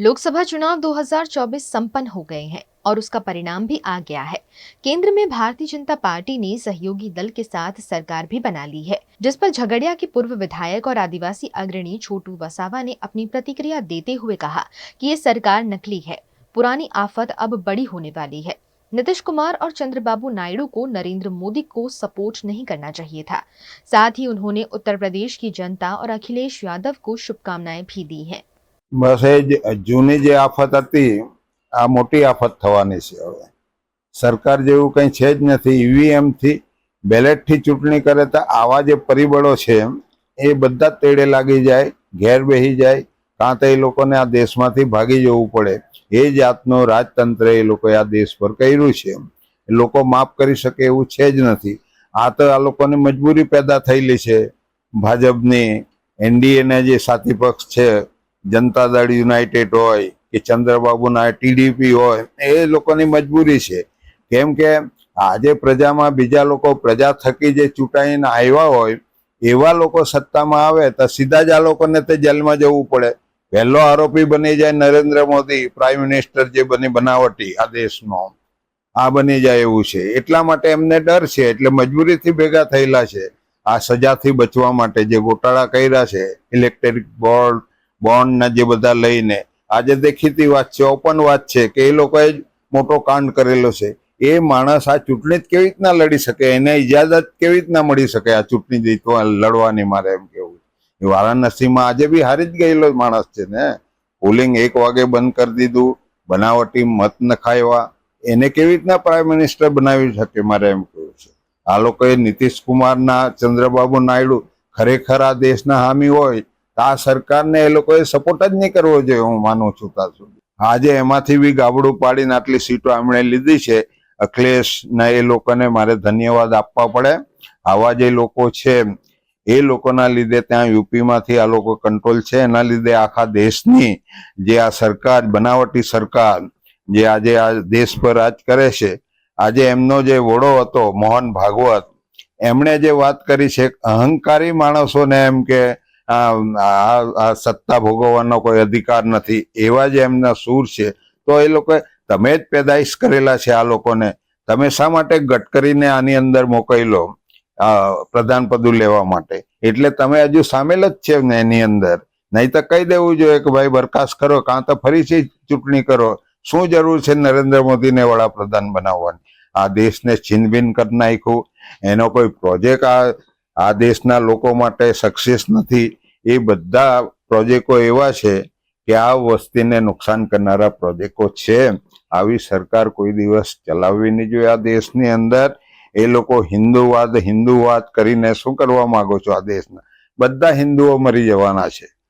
लोकसभा चुनाव 2024 संपन्न हो गए हैं और उसका परिणाम भी आ गया है। केंद्र में भारतीय जनता पार्टी ने सहयोगी दल के साथ सरकार भी बना ली है, जिस पर झगड़िया के पूर्व विधायक और आदिवासी अग्रणी छोटू वसावा ने अपनी प्रतिक्रिया देते हुए कहा कि ये सरकार नकली है, पुरानी आफत अब बड़ी होने वाली है। नीतीश कुमार और चंद्रबाबू नायडू को नरेंद्र मोदी को सपोर्ट नहीं करना चाहिए था। साथ ही उन्होंने उत्तर प्रदेश की जनता और अखिलेश यादव को शुभकामनाएं भी दी हैं। बस ए जूनी जे आफत हती आ मोटी आफत थवानी छे। हवे सरकार जेवुं कंई छे ज नथी। ईवीएम थी बेलेट थी चूंटणी करे तो आवा जे परिबळो छे ए बधा तेड़े लागी जाए, घेर बेही जाए, कां तो ए लोकोने आ देशमांथी भागी जवुं पड़े। ए जातनो राजतंत्र ए लोकोए आ देश पर कर्युं छे। लोको माफ करी शके एवुं छे ज नथी। आ तो आ लोकोनी मजबूरी पैदा थयेली छे। भाजपनी एनडीए ने जे साथी पक्ष छे, जनता दल युनाइटेड होय के चंद्रबाबू ना टीडीपी होय, ए लोकोनी मजबूरी छे। केम के आजे प्रजामां बीजा लोको प्रजा थकी जे चूंटाईने आव्या होय एवा लोको सत्तामां आवे तो सीधा ज आ लोकोने ते जेलमां जवुं पड़े। पहेलो आरोपी बनी जाए नरेंद्र मोदी, प्राइम मिनिस्टर जे बनी बनावटी आ देशनो आ बनी जाए एवुं छे। एटला माटे एमने डर छे, एटले मजबूरीथी भेगा थयेला छे। आ सजाथी बचवा माटे जे घोटाळा कर्या छे, इलेक्ट्रिक બોન્ડ ના જે બધા લઈને આજે દેખીતી વાત છે, ઓપન વાત છે કે એ લોકોએ મોટો કાંડ કરેલો છે। એ માણસ આ ચૂંટણી કેવી રીતના લડી શકે, એને ઇજાજત કેવી રીતના મળી શકે આ ચૂંટણી જીતવા લડવાની? મારે એમ કેવું એ વારાણસીમાં આજે બી હારી જ ગયેલો માણસ છે ને। પોલિંગ 1 વાગે બંધ કરી દીધું, બનાવટી મત નખાવ્યા, એને કેવી રીતના પ્રાઇમ મિનિસ્ટર બનાવી શકે? મારે એમ કેવું છે આ લોકોએ નીતિશ કુમારના, ચંદ્રબાબુ નાયડુ ખરેખર આ દેશના હામી હોય આ સરકારને એ લોકોએ સપોર્ટ જ નહીં કરવો જોઈએ, હું માનું છું ત્યાં સુધી। આજે એમાંથી બી ગાબડું પાડીને આટલી સીટો એમણે લીધી છે। અખિલેશના એ લોકોને મારે ધન્યવાદ આપવા પડે। આવા જે લોકો છે એ લોકોના લીધે ત્યાં યુપીમાંથી આ લોકો કંટ્રોલ છે, એના લીધે આખા દેશની જે આ સરકાર, બનાવટી સરકાર જે આજે આ દેશ પર રાજ કરે છે, આજે એમનો જે વડો હતો મોહન ભાગવત, એમણે જે વાત કરી છે અહંકારી માણસોને એમ કે આ સત્તા ભોગવવાનો કોઈ અધિકાર નથી, એવા જે એમના સૂર છે। તો એ લોકો તમે જ પેદાઈશ કરેલા છે આ લોકોને, તમે શા માટે ગડકરીને આની અંદર મોકલ્યો પ્રધાન પદ લેવા માટે? એટલે તમે હજુ સામેલ જ છે ને એની અંદર। નહીં તો કહી દેવું જોઈએ કે ભાઈ બરખાસ્ત કરો, કાં તો ફરીથી ચૂંટણી કરો। શું જરૂર છે નરેન્દ્ર મોદીને વડાપ્રધાન બનાવવાની? આ દેશને છીનભીન કરી નાખ્યું, એનો કોઈ પ્રોજેક્ટ આ દેશના લોકો માટે સક્સેસ નથી। એ બધા પ્રોજેક્ટો એવા છે કે આ વસ્તીને નુકસાન કરનારા પ્રોજેક્ટો છે। આવી સરકાર કોઈ દિવસ ચલાવવી નહીં જોઈએ આ દેશની અંદર। એ લોકો હિન્દુવાદ કરીને શું કરવા માંગો છો? આ દેશના બધા હિન્દુઓ મરી જવાના છે।